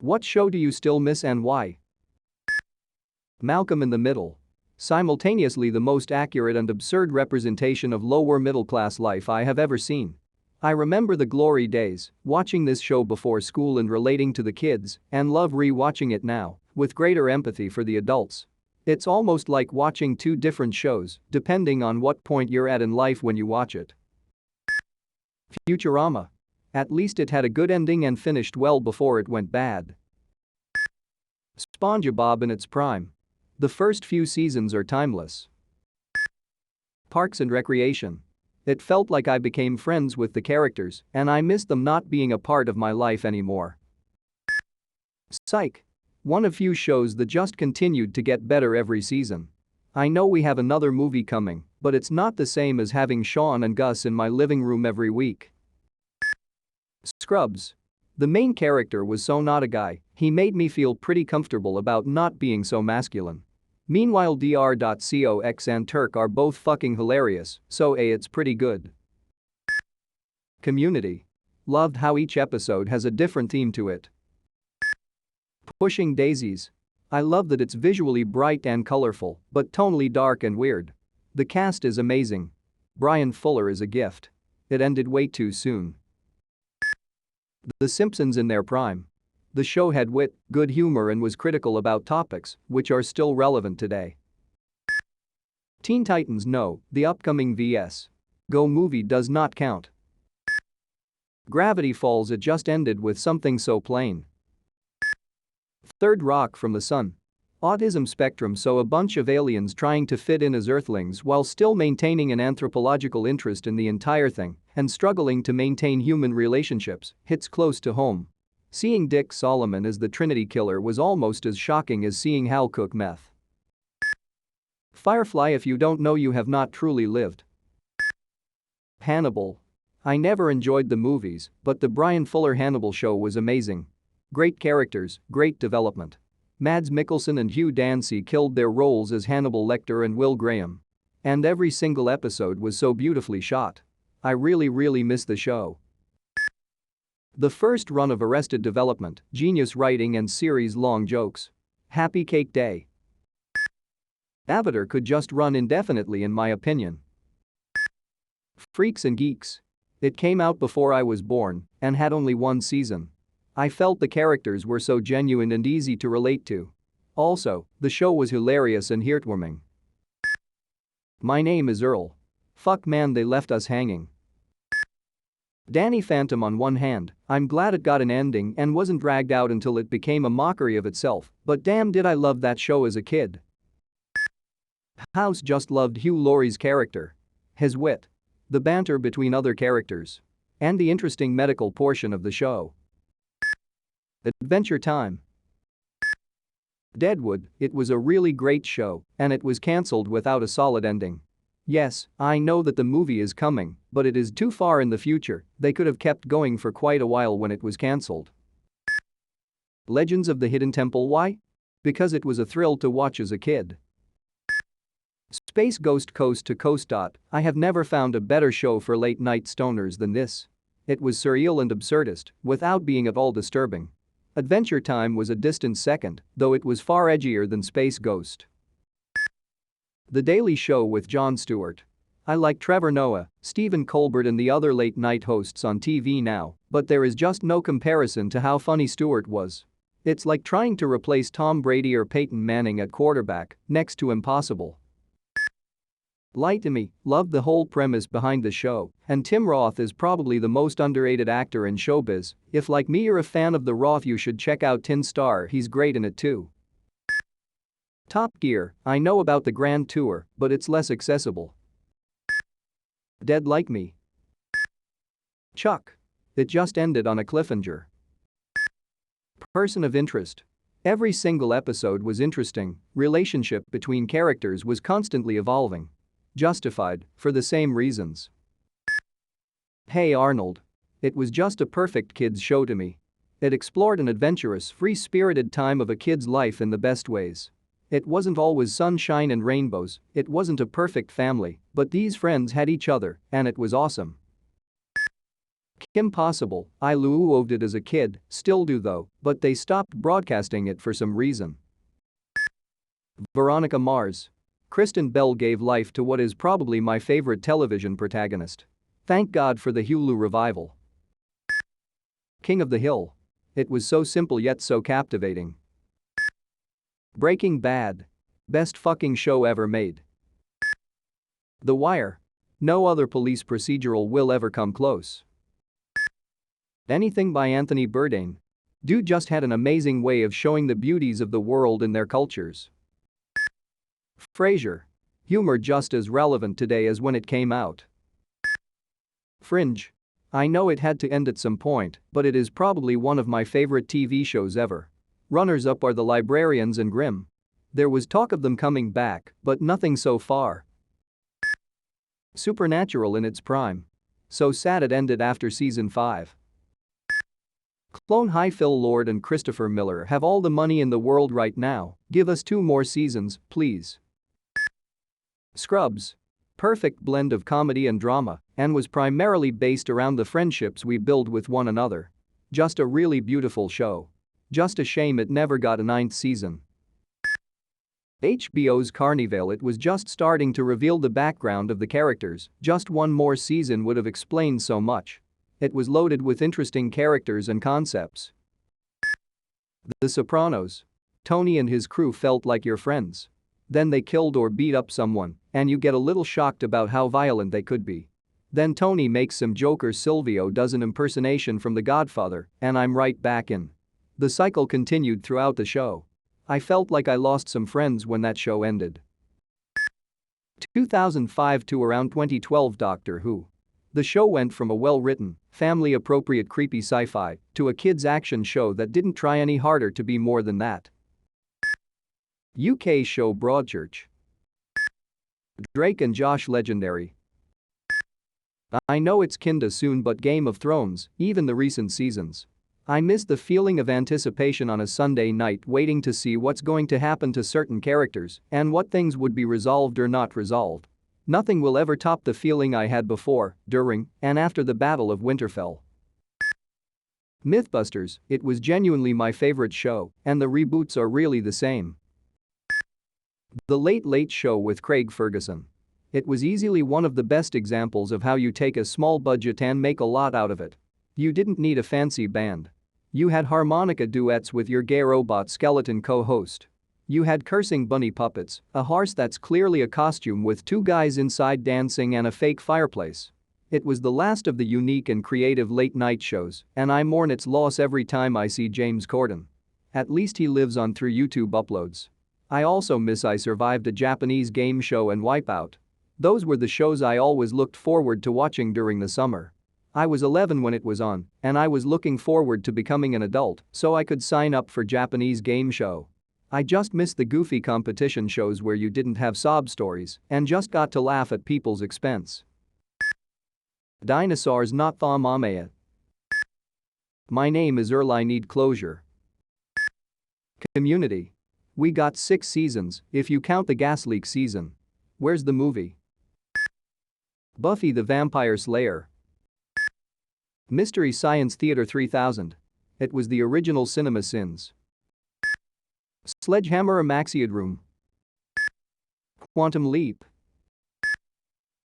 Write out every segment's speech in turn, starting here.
What show do you still miss and why? Malcolm in the Middle. Simultaneously the most accurate and absurd representation of lower middle-class life I have ever seen. I remember the glory days, watching this show before school and relating to the kids, and love re-watching it now, with greater empathy for the adults. It's almost like watching two different shows, depending on what point you're at in life when you watch it. Futurama. At least it had a good ending and finished well before it went bad. SpongeBob in its prime. The first few seasons are timeless. Parks and Recreation. It felt like I became friends with the characters, and I miss them not being a part of my life anymore. Psych. One of few shows that just continued to get better every season. I know we have another movie coming, but it's not the same as having Sean and Gus in my living room every week. Scrubs. The main character was so not a guy, he made me feel pretty comfortable about not being so masculine. Meanwhile Dr.Cox and Turk are both fucking hilarious, so it's pretty good. Community. Loved how each episode has a different theme to it. Pushing Daisies. I love that it's visually bright and colorful, but tonally dark and weird. The cast is amazing. Brian Fuller is a gift. It ended way too soon. The Simpsons in their prime. The show had wit, good humor and was critical about topics which are still relevant today. Teen Titans No, the upcoming vs. Go movie does not count. Gravity Falls. It just ended with something so plain. Third Rock from the Sun. Autism spectrum, so a bunch of aliens trying to fit in as Earthlings while still maintaining an anthropological interest in the entire thing and struggling to maintain human relationships hits close to home. Seeing Dick Solomon as the Trinity Killer was almost as shocking as seeing Hal cook meth. Firefly. If you don't know, you have not truly lived. Hannibal. I never enjoyed the movies, but the Brian Fuller Hannibal show was amazing. Great characters, great development. Mads Mikkelsen and Hugh Dancy killed their roles as Hannibal Lecter and Will Graham. And every single episode was so beautifully shot. I really miss the show. The first run of Arrested Development, genius writing and series-long jokes. Happy Cake Day. Avatar could just run indefinitely in my opinion. Freaks and Geeks. It came out before I was born and had only one season. I felt the characters were so genuine and easy to relate to. Also, the show was hilarious and heartwarming. My Name is Earl. Fuck man, they left us hanging. Danny Phantom. On one hand, I'm glad it got an ending and wasn't dragged out until it became a mockery of itself, but damn did I love that show as a kid. House. Just loved Hugh Laurie's character. His wit. The banter between other characters. And the interesting medical portion of the show. Adventure Time. Deadwood. It was a really great show, and it was cancelled without a solid ending. Yes, I know that the movie is coming, but it is too far in the future. They could have kept going for quite a while when it was cancelled. Legends of the Hidden Temple. Why? Because it was a thrill to watch as a kid. Space Ghost Coast to Coast. I have never found a better show for late-night stoners than this. It was surreal and absurdist, without being at all disturbing. Adventure Time was a distant second, though it was far edgier than Space Ghost. The Daily Show with Jon Stewart. I like Trevor Noah, Stephen Colbert and the other late-night hosts on TV now, but there is just no comparison to how funny Stewart was. It's like trying to replace Tom Brady or Peyton Manning at quarterback, next to impossible. Lie to Me. Loved the whole premise behind the show, and Tim Roth is probably the most underrated actor in showbiz. If like me you're a fan of the Roth, you should check out Tin Star, he's great in it too. Top Gear. I know about the Grand Tour, but it's less accessible. Dead Like Me. Chuck. It just ended on a cliffhanger. Person of Interest. Every single episode was interesting, relationship between characters was constantly evolving. Justified, for the same reasons. Hey Arnold. It was just a perfect kids show to me. It explored an adventurous, free-spirited time of a kid's life in the best ways. It wasn't always sunshine and rainbows, it wasn't a perfect family, but these friends had each other, and it was awesome. Kim Possible, I loved it as a kid, still do though, but they stopped broadcasting it for some reason. Veronica Mars. Kristen Bell gave life to what is probably my favorite television protagonist. Thank God for the Hulu revival. King of the Hill. It was so simple yet so captivating. Breaking Bad. Best fucking show ever made. The Wire. No other police procedural will ever come close. Anything by Anthony Bourdain. Dude just had an amazing way of showing the beauties of the world and their cultures. Frasier. Humor just as relevant today as when it came out. Fringe. I know it had to end at some point, but it is probably one of my favorite TV shows ever. Runners-up are The Librarians and Grimm. There was talk of them coming back, but nothing so far. Supernatural in its prime. So sad it ended after season 5. Clone High. Phil Lord and Christopher Miller have all the money in the world right now, give us 2 more seasons, please. Scrubs. Perfect blend of comedy and drama, and was primarily based around the friendships we build with one another. Just a really beautiful show. Just a shame it never got a 9th season. HBO's Carnival. It was just starting to reveal the background of the characters, just one more season would have explained so much. It was loaded with interesting characters and concepts. The Sopranos. Tony and his crew felt like your friends. Then they killed or beat up someone, and you get a little shocked about how violent they could be. Then Tony makes some joker, Silvio does an impersonation from The Godfather, and I'm right back in. The cycle continued throughout the show. I felt like I lost some friends when that show ended. 2005 to around 2012 Doctor Who. The show went from a well-written, family-appropriate creepy sci-fi to a kids' action show that didn't try any harder to be more than that. UK show Broadchurch. Drake and Josh legendary. I know it's kinda soon, but Game of Thrones, even the recent seasons. I miss the feeling of anticipation on a Sunday night waiting to see what's going to happen to certain characters and what things would be resolved or not resolved. Nothing will ever top the feeling I had before, during, and after the Battle of Winterfell. Mythbusters. It was genuinely my favorite show, and the reboots are really the same. The Late Late Show with Craig Ferguson. It was easily one of the best examples of how you take a small budget and make a lot out of it. You didn't need a fancy band. You had harmonica duets with your gay robot skeleton co-host. You had cursing bunny puppets, a horse that's clearly a costume with 2 guys inside dancing, and a fake fireplace. It was the last of the unique and creative late-night shows, and I mourn its loss every time I see James Corden. At least he lives on through YouTube uploads. I also miss I Survived, a Japanese game show, and Wipeout. Those were the shows I always looked forward to watching during the summer. I was 11 when it was on, and I was looking forward to becoming an adult so I could sign up for Japanese game show. I just miss the goofy competition shows where you didn't have sob stories and just got to laugh at people's expense. Dinosaurs not Thaumameya. My name is Earl, I need closure. Community. We got 6 seasons if you count the gas leak season. Where's the movie? Buffy the Vampire Slayer. Mystery Science Theater 3000. It was the original Cinema Sins. Sledgehammer, a Maxiad Room. Quantum Leap.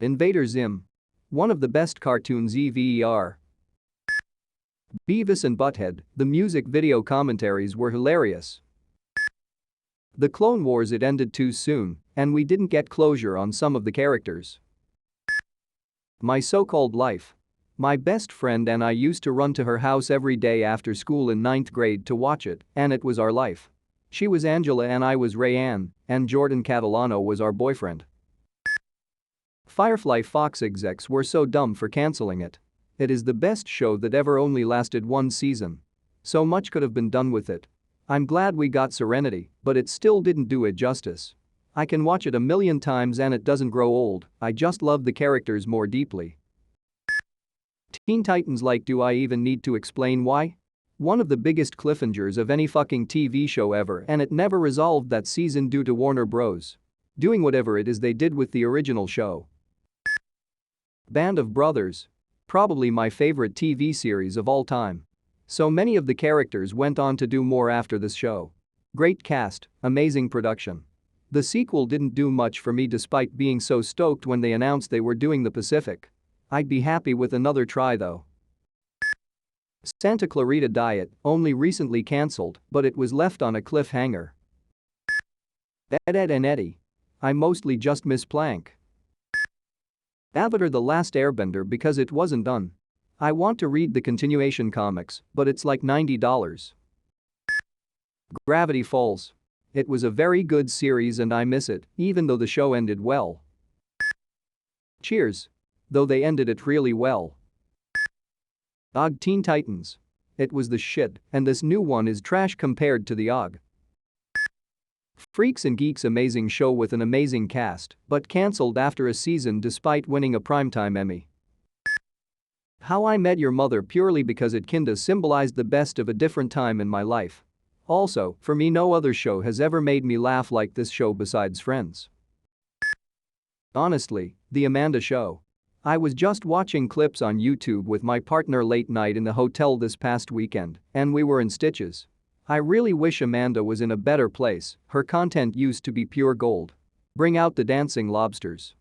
Invader Zim. One of the best cartoons ever. Beavis and Butthead, the music video commentaries were hilarious. The Clone Wars. It ended too soon, and we didn't get closure on some of the characters. My So-Called Life. My best friend and I used to run to her house every day after school in 9th grade to watch it, and it was our life. She was Angela and I was Rayanne, and Jordan Catalano was our boyfriend. Firefly. Fox execs were so dumb for canceling it. It is the best show that ever, only lasted 1 season. So much could have been done with it. I'm glad we got Serenity, but it still didn't do it justice. I can watch it a million times and it doesn't grow old. I just love the characters more deeply. Teen Titans. Like, do I even need to explain why? One of the biggest cliffhangers of any fucking TV show ever, and it never resolved that season due to Warner Bros. Doing whatever it is they did with the original show. Band of Brothers. Probably my favorite TV series of all time. So many of the characters went on to do more after this show. Great cast, amazing production. The sequel didn't do much for me despite being so stoked when they announced they were doing the Pacific. I'd be happy with another try though. Santa Clarita Diet, only recently cancelled, but it was left on a cliffhanger. Ed and Eddie. I mostly just miss Plank. Avatar: The Last Airbender because it wasn't done. I want to read the continuation comics, but it's like $90. Gravity Falls. It was a very good series and I miss it, even though the show ended well. Cheers. Though they ended it really well. OG Teen Titans. It was the shit, and this new one is trash compared to the OG. Freaks and Geeks, amazing show with an amazing cast, but cancelled after a season despite winning a Primetime Emmy. How I Met Your Mother purely because it kinda symbolized the best of a different time in my life. Also, for me no other show has ever made me laugh like this show besides Friends. Honestly, The Amanda Show. I was just watching clips on YouTube with my partner late night in the hotel this past weekend, and we were in stitches. I really wish Amanda was in a better place, her content used to be pure gold. Bring out the dancing lobsters.